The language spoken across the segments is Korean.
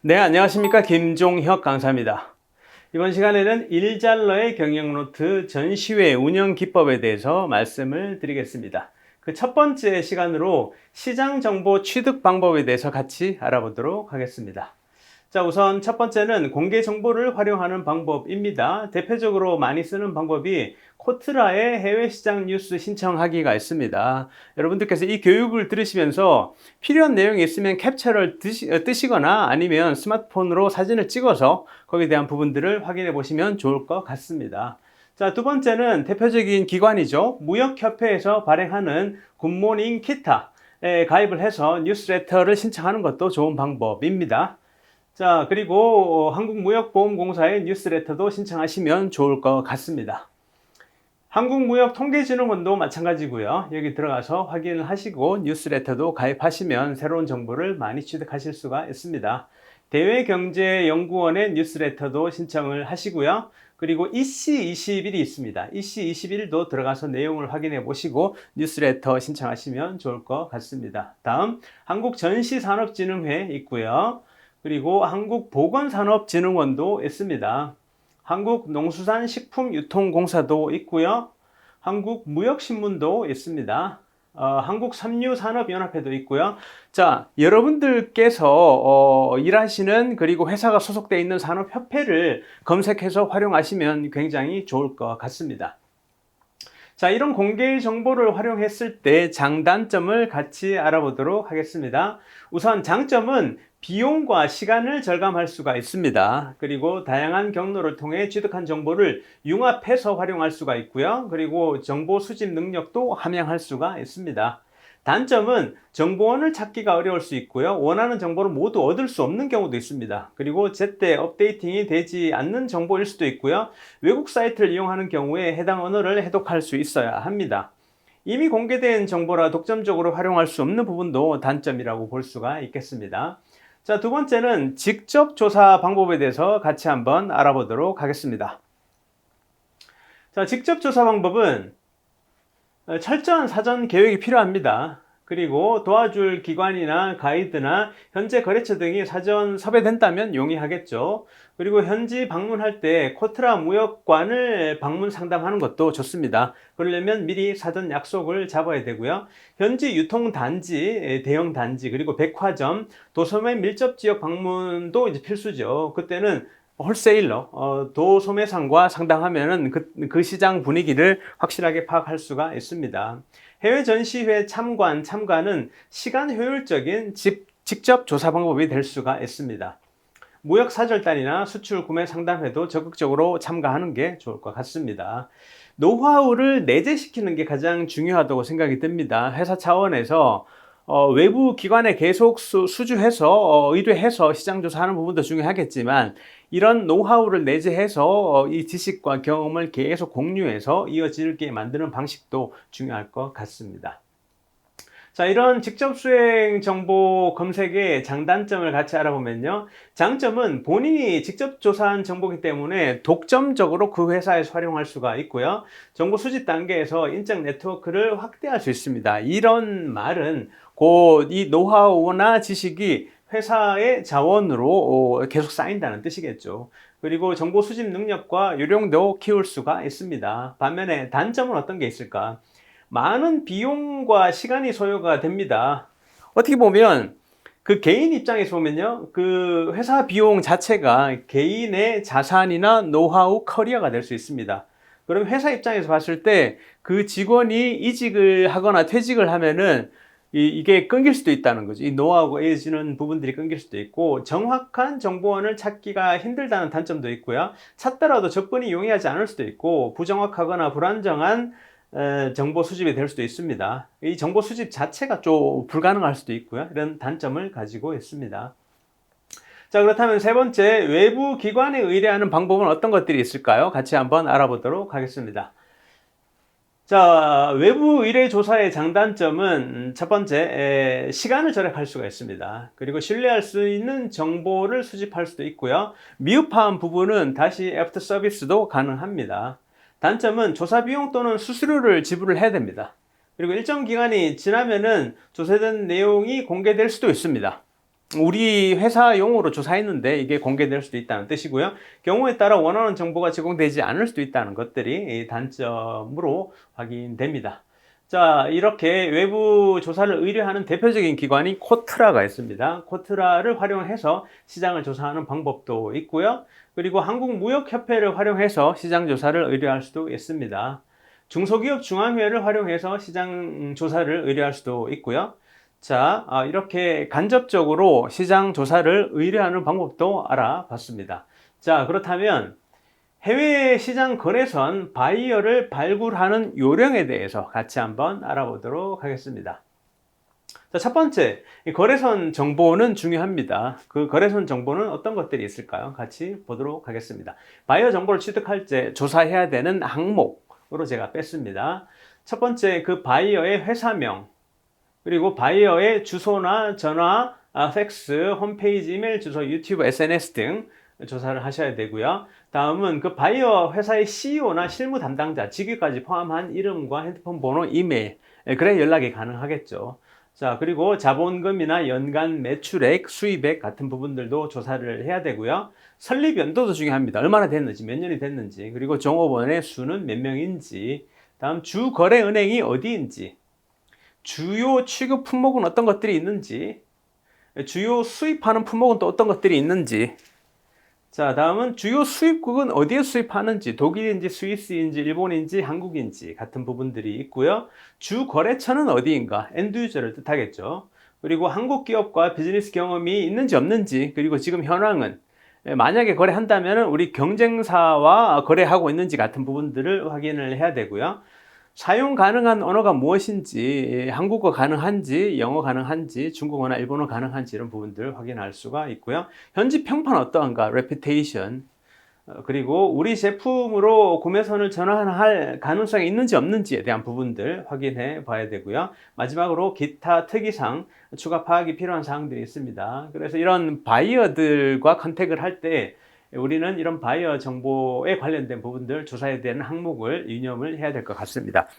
네, 안녕하십니까. 김종혁 강사입니다. 이번 시간에는 일잘러의 경영노트 전시회 운영 기법에 대해서 말씀을 드리겠습니다. 그 첫 번째 시간으로 시장 정보 취득 방법에 대해서 같이 알아보도록 하겠습니다. 자, 우선 첫 번째는 공개 정보를 활용하는 방법입니다. 대표적으로 많이 쓰는 방법이 코트라의 해외 시장 뉴스 신청하기가 있습니다. 여러분들께서 이 교육을 들으시면서 필요한 내용이 있으면 캡처를 뜨시거나 아니면 스마트폰으로 사진을 찍어서 거기에 대한 부분들을 확인해 보시면 좋을 것 같습니다. 자, 두 번째는 대표적인 기관이죠. 무역협회에서 발행하는 굿모닝 키타에 가입을 해서 뉴스레터를 신청하는 것도 좋은 방법입니다. 자, 그리고 한국무역보험공사의 뉴스레터도 신청하시면 좋을 것 같습니다. 한국무역통계진흥원도 마찬가지고요. 여기 들어가서 확인을 하시고 뉴스레터도 가입하시면 새로운 정보를 많이 취득하실 수가 있습니다. 대외경제연구원의 뉴스레터도 신청을 하시고요. 그리고 EC21이 있습니다. EC21도 들어가서 내용을 확인해 보시고 뉴스레터 신청하시면 좋을 것 같습니다. 다음 한국전시산업진흥회 있고요. 그리고 한국보건산업진흥원도 있습니다. 한국농수산식품유통공사도 있고요. 한국무역신문도 있습니다. 한국삼류산업연합회도 있고요. 자, 여러분들께서 일하시는 그리고 회사가 소속되어 있는 산업협회를 검색해서 활용하시면 굉장히 좋을 것 같습니다. 자, 이런 공개 정보를 활용했을 때 장단점을 같이 알아보도록 하겠습니다. 우선 장점은 비용과 시간을 절감할 수가 있습니다. 그리고 다양한 경로를 통해 취득한 정보를 융합해서 활용할 수가 있고요. 그리고 정보 수집 능력도 함양할 수가 있습니다. 단점은 정보원을 찾기가 어려울 수 있고요. 원하는 정보를 모두 얻을 수 없는 경우도 있습니다. 그리고 제때 업데이팅이 되지 않는 정보일 수도 있고요. 외국 사이트를 이용하는 경우에 해당 언어를 해독할 수 있어야 합니다. 이미 공개된 정보라 독점적으로 활용할 수 없는 부분도 단점이라고 볼 수가 있겠습니다. 자, 두 번째는 직접 조사 방법에 대해서 같이 한번 알아보도록 하겠습니다. 자, 직접 조사 방법은 철저한 사전 계획이 필요합니다. 그리고 도와줄 기관이나 가이드나 현재 거래처 등이 사전 섭외된다면 용이하겠죠. 그리고 현지 방문할 때 코트라 무역관을 방문 상담하는 것도 좋습니다. 그러려면 미리 사전 약속을 잡아야 되고요. 현지 유통단지, 대형 단지, 그리고 백화점, 도소매 밀접 지역 방문도 이제 필수죠. 그때는 홀세일러, 도소매상과 상담하면은 그 시장 분위기를 확실하게 파악할 수가 있습니다. 해외 전시회 참관은 시간 효율적인 직접 조사 방법이 될 수가 있습니다. 무역 사절단이나 수출 구매 상담회도 적극적으로 참가하는 게 좋을 것 같습니다. 노하우를 내재시키는 게 가장 중요하다고 생각이 듭니다. 회사 차원에서 외부 기관에 계속 수주해서 의뢰해서 시장 조사하는 부분도 중요하겠지만 이런 노하우를 내재해서 이 지식과 경험을 계속 공유해서 이어지게 만드는 방식도 중요할 것 같습니다. 자, 이런 직접 수행 정보 검색의 장단점을 같이 알아보면요. 장점은 본인이 직접 조사한 정보이기 때문에 독점적으로 그 회사에서 활용할 수가 있고요. 정보 수집 단계에서 인적 네트워크를 확대할 수 있습니다. 이런 말은 곧 이 노하우나 지식이 회사의 자원으로 계속 쌓인다는 뜻이겠죠. 그리고 정보 수집 능력과 요령도 키울 수가 있습니다. 반면에 단점은 어떤 게 있을까? 많은 비용과 시간이 소요가 됩니다. 어떻게 보면 그 개인 입장에서 보면요, 그 회사 비용 자체가 개인의 자산이나 노하우, 커리어가 될 수 있습니다. 그럼 회사 입장에서 봤을 때 그 직원이 이직을 하거나 퇴직을 하면은 이게 끊길 수도 있다는 거죠. 이 노하우가 이어지는 부분들이 끊길 수도 있고, 정확한 정보원을 찾기가 힘들다는 단점도 있고요. 찾더라도 접근이 용이하지 않을 수도 있고, 부정확하거나 불안정한 정보 수집이 될 수도 있습니다. 이 정보 수집 자체가 좀 불가능할 수도 있고요. 이런 단점을 가지고 있습니다. 자, 그렇다면 세 번째, 외부 기관에 의뢰하는 방법은 어떤 것들이 있을까요? 같이 한번 알아보도록 하겠습니다. 자, 외부 의뢰 조사의 장단점은 첫 번째, 시간을 절약할 수가 있습니다. 그리고 신뢰할 수 있는 정보를 수집할 수도 있고요. 미흡한 부분은 다시 애프터 서비스도 가능합니다. 단점은 조사 비용 또는 수수료를 지불을 해야 됩니다. 그리고 일정 기간이 지나면은 조사된 내용이 공개될 수도 있습니다. 우리 회사용으로 조사했는데 이게 공개될 수도 있다는 뜻이고요. 경우에 따라 원하는 정보가 제공되지 않을 수도 있다는 것들이 단점으로 확인됩니다. 자, 이렇게 외부 조사를 의뢰하는 대표적인 기관이 코트라가 있습니다. 코트라를 활용해서 시장을 조사하는 방법도 있고요. 그리고 한국무역협회를 활용해서 시장 조사를 의뢰할 수도 있습니다. 중소기업 중앙회를 활용해서 시장 조사를 의뢰할 수도 있고요. 자, 이렇게 간접적으로 시장 조사를 의뢰하는 방법도 알아봤습니다. 자, 그렇다면 해외 시장 거래선 바이어를 발굴하는 요령에 대해서 같이 한번 알아보도록 하겠습니다. 자, 첫 번째, 이 거래선 정보는 중요합니다. 그 거래선 정보는 어떤 것들이 있을까요? 같이 보도록 하겠습니다. 바이어 정보를 취득할 때 조사해야 되는 항목으로 제가 뺐습니다. 첫 번째, 그 바이어의 회사명, 그리고 바이어의 주소나 전화, 팩스, 홈페이지, 이메일 주소, 유튜브, SNS 등 조사를 하셔야 되고요. 다음은 그 바이어 회사의 CEO나 실무 담당자, 직위까지 포함한 이름과 핸드폰 번호, 이메일, 그래 연락이 가능하겠죠. 자, 그리고 자본금이나 연간 매출액, 수입액 같은 부분들도 조사를 해야 되고요. 설립 연도도 중요합니다. 얼마나 됐는지, 몇 년이 됐는지, 그리고 종업원의 수는 몇 명인지, 다음 주 거래 은행이 어디인지, 주요 취급 품목은 어떤 것들이 있는지, 주요 수입하는 품목은 또 어떤 것들이 있는지, 자, 다음은 주요 수입국은 어디에 수입하는지, 독일인지, 스위스인지, 일본인지, 한국인지 같은 부분들이 있고요. 주 거래처는 어디인가, 엔드 유저를 뜻하겠죠. 그리고 한국 기업과 비즈니스 경험이 있는지 없는지, 그리고 지금 현황은 만약에 거래한다면 우리 경쟁사와 거래하고 있는지 같은 부분들을 확인을 해야 되고요. 사용 가능한 언어가 무엇인지, 한국어 가능한지, 영어 가능한지, 중국어나 일본어 가능한지 이런 부분들을 확인할 수가 있고요. 현지 평판 어떠한가, reputation, 그리고 우리 제품으로 구매선을 전환할 가능성이 있는지 없는지에 대한 부분들 확인해 봐야 되고요. 마지막으로 기타 특이사항, 추가 파악이 필요한 사항들이 있습니다. 그래서 이런 바이어들과 컨택을 할 때 우리는 이런 바이어 정보에 관련된 부분들 조사해야 되는 항목을 유념을 해야 될 것 같습니다.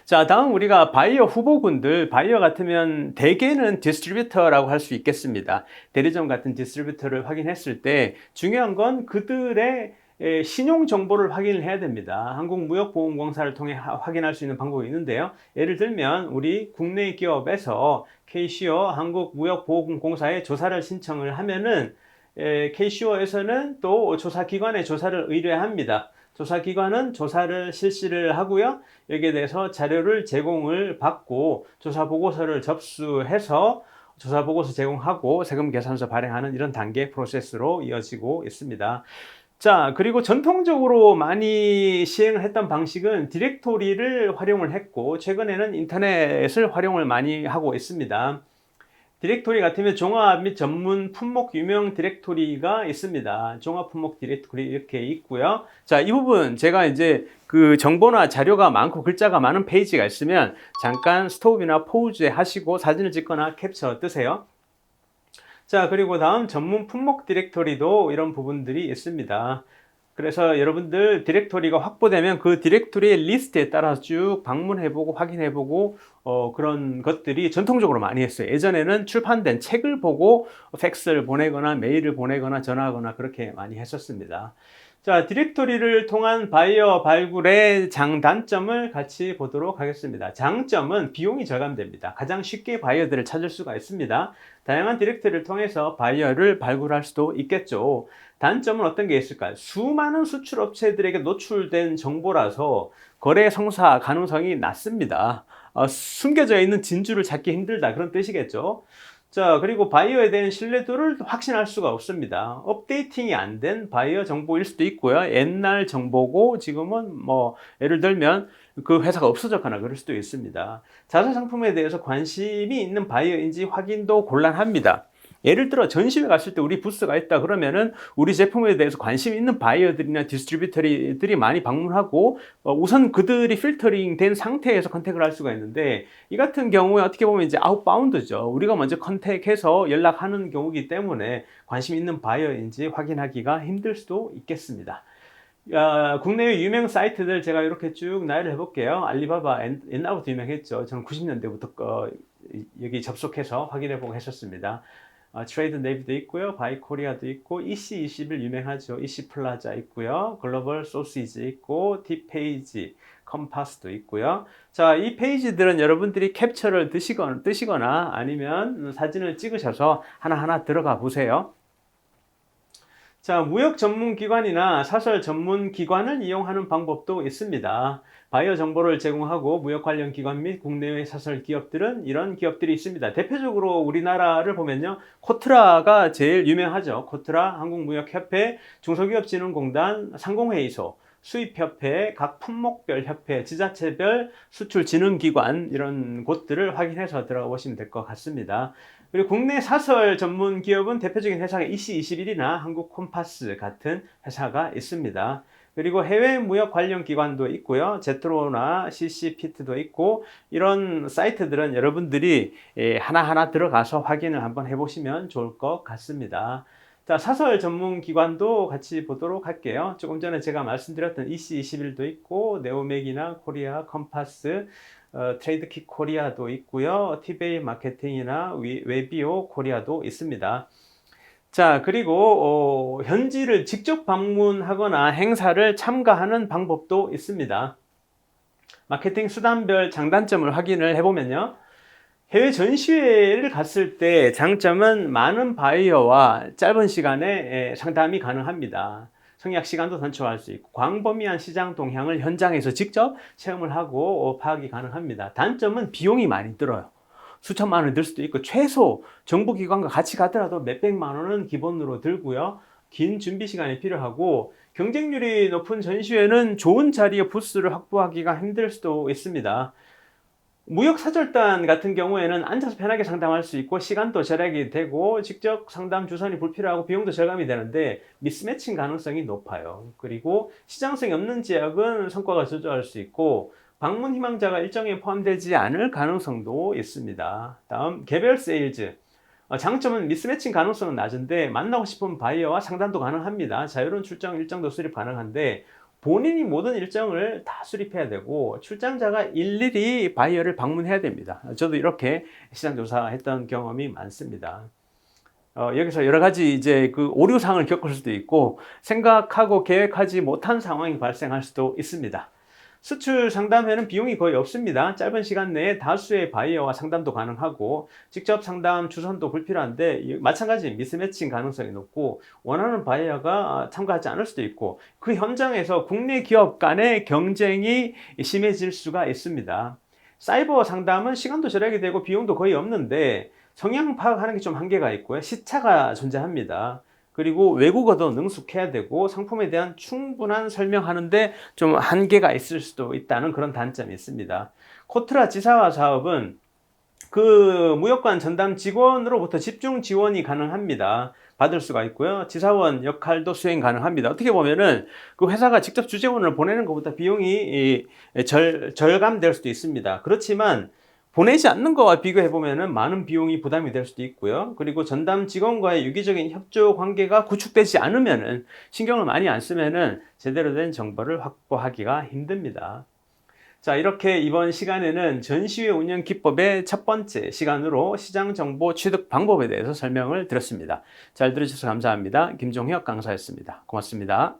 자, 다음 우리가 바이어 후보군들, 바이어 같으면 대개는 디스트리뷰터라고 할 수 있겠습니다. 대리점 같은 디스트리뷰터를 확인했을 때 중요한 건 그들의 신용 정보를 확인을 해야 됩니다. 한국무역보험공사를 통해 확인할 수 있는 방법이 있는데요. 예를 들면 우리 국내 기업에서 KCO 한국무역보험공사에 조사를 신청을 하면은 KCO에서는 또 조사기관에 조사를 의뢰합니다. 조사기관은 조사를 실시를 하고요. 여기에 대해서 자료를 제공을 받고 조사보고서를 접수해서 조사보고서 제공하고 세금계산서 발행하는 이런 단계 프로세스로 이어지고 있습니다. 자, 그리고 전통적으로 많이 시행을 했던 방식은 디렉토리를 활용을 했고 최근에는 인터넷을 활용을 많이 하고 있습니다. 디렉토리 같으면 종합 및 전문 품목 유명 디렉토리가 있습니다. 종합 품목 디렉토리 이렇게 있고요. 자, 이 부분 제가 이제 그 정보나 자료가 많고 글자가 많은 페이지가 있으면 잠깐 스톱이나 포즈 하시고 사진을 찍거나 캡처 뜨세요. 자, 그리고 다음 전문 품목 디렉토리도 이런 부분들이 있습니다. 그래서 여러분들 디렉토리가 확보되면 그 디렉토리의 리스트에 따라서 쭉 방문해보고 확인해보고 그런 것들이 전통적으로 많이 했어요. 예전에는 출판된 책을 보고 팩스를 보내거나 메일을 보내거나 전화하거나 그렇게 많이 했었습니다. 자, 디렉토리를 통한 바이어 발굴의 장단점을 같이 보도록 하겠습니다. 장점은 비용이 절감됩니다. 가장 쉽게 바이어들을 찾을 수가 있습니다. 다양한 디렉토리를 통해서 바이어를 발굴할 수도 있겠죠. 단점은 어떤 게 있을까요? 수많은 수출 업체들에게 노출된 정보라서 거래 성사 가능성이 낮습니다. 숨겨져 있는 진주를 찾기 힘들다 그런 뜻이겠죠. 자, 그리고 바이어에 대한 신뢰도를 확신할 수가 없습니다. 업데이팅이 안 된 바이어 정보일 수도 있고요. 옛날 정보고 지금은 뭐 예를 들면 그 회사가 없어졌거나 그럴 수도 있습니다. 자사 상품에 대해서 관심이 있는 바이어인지 확인도 곤란합니다. 예를 들어 전시회 갔을 때 우리 부스가 있다 그러면은 우리 제품에 대해서 관심 있는 바이어들이나 디스트리뷰터들이 많이 방문하고 우선 그들이 필터링 된 상태에서 컨택을 할 수가 있는데 이 같은 경우에 어떻게 보면 이제 아웃바운드죠. 우리가 먼저 컨택해서 연락하는 경우이기 때문에 관심 있는 바이어인지 확인하기가 힘들 수도 있겠습니다. 국내의 유명 사이트들 제가 이렇게 쭉 나열을 해볼게요. 알리바바 옛날부터 유명했죠. 저는 90년대부터 여기 접속해서 확인해보고 했었습니다. 트레이드 네비도 있고요. 바이 코리아도 있고, EC21 유명하죠. EC 플라자 있고요. 글로벌 소시지 있고, 딥페이지, 컴파스도 있고요. 자, 이 페이지들은 여러분들이 캡처를 뜨시거나 아니면 사진을 찍으셔서 하나하나 들어가 보세요. 자, 무역 전문 기관이나 사설 전문 기관을 이용하는 방법도 있습니다. 바이어 정보를 제공하고 무역 관련 기관 및 국내외 사설 기업들은 이런 기업들이 있습니다. 대표적으로 우리나라를 보면요. 코트라가 제일 유명하죠. 코트라, 한국무역협회, 중소기업진흥공단, 상공회의소, 수입협회, 각 품목별 협회, 지자체별 수출진흥기관 이런 곳들을 확인해서 들어가 보시면 될 것 같습니다. 그리고 국내 사설 전문 기업은 대표적인 회사가 EC21이나 한국콤파스 같은 회사가 있습니다. 그리고 해외 무역 관련 기관도 있고요. 제트로나 CC피트도 있고 이런 사이트들은 여러분들이 하나하나 들어가서 확인을 한번 해보시면 좋을 것 같습니다. 자, 사설 전문 기관도 같이 보도록 할게요. 조금 전에 제가 말씀드렸던 EC21도 있고 네오맥이나 코리아 컴파스, 트레이드킥 코리아도 있고요. 티베이 마케팅이나 웨비오 코리아도 있습니다. 자, 그리고 현지를 직접 방문하거나 행사를 참가하는 방법도 있습니다. 마케팅 수단별 장단점을 확인을 해보면요. 해외 전시회를 갔을 때 장점은 많은 바이어와 짧은 시간에 상담이 가능합니다. 성약 시간도 단축할 수 있고 광범위한 시장 동향을 현장에서 직접 체험을 하고 파악이 가능합니다. 단점은 비용이 많이 들어요. 수천만 원이 들 수도 있고 최소 정부기관과 같이 가더라도 몇백만 원은 기본으로 들고요. 긴 준비 시간이 필요하고 경쟁률이 높은 전시회는 좋은 자리에 부스를 확보하기가 힘들 수도 있습니다. 무역사절단 같은 경우에는 앉아서 편하게 상담할 수 있고 시간도 절약이 되고 직접 상담 주선이 불필요하고 비용도 절감이 되는데 미스매칭 가능성이 높아요. 그리고 시장성이 없는 지역은 성과가 저조할 수 있고 방문 희망자가 일정에 포함되지 않을 가능성도 있습니다. 다음 개별 세일즈. 장점은 미스매칭 가능성은 낮은데 만나고 싶은 바이어와 상담도 가능합니다. 자유로운 출장 일정도 수립 가능한데 본인이 모든 일정을 다 수립해야 되고 출장자가 일일이 바이어를 방문해야 됩니다. 저도 이렇게 시장 조사했던 경험이 많습니다. 여기서 여러 가지 이제 그 오류상을 겪을 수도 있고 생각하고 계획하지 못한 상황이 발생할 수도 있습니다. 수출 상담회는 비용이 거의 없습니다. 짧은 시간 내에 다수의 바이어와 상담도 가능하고 직접 상담 주선도 불필요한데 마찬가지 미스매칭 가능성이 높고 원하는 바이어가 참가하지 않을 수도 있고 그 현장에서 국내 기업 간의 경쟁이 심해질 수가 있습니다. 사이버 상담은 시간도 절약이 되고 비용도 거의 없는데 성향 파악하는 게 좀 한계가 있고요. 시차가 존재합니다. 그리고 외국어도 능숙해야 되고 상품에 대한 충분한 설명하는데 좀 한계가 있을 수도 있다는 그런 단점이 있습니다. 코트라 지사화 사업은 그 무역관 전담 직원으로부터 집중 지원이 가능합니다. 받을 수가 있고요. 지사원 역할도 수행 가능합니다. 어떻게 보면은 그 회사가 직접 주재원을 보내는 것보다 비용이 절감될 수도 있습니다. 그렇지만 보내지 않는 것과 비교해 보면은 많은 비용이 부담이 될 수도 있고요. 그리고 전담 직원과의 유기적인 협조 관계가 구축되지 않으면은 신경을 많이 안 쓰면은 제대로 된 정보를 확보하기가 힘듭니다. 자, 이렇게 이번 시간에는 전시회 운영 기법의 첫 번째 시간으로 시장 정보 취득 방법에 대해서 설명을 드렸습니다. 잘 들으셔서 감사합니다. 김종혁 강사였습니다. 고맙습니다.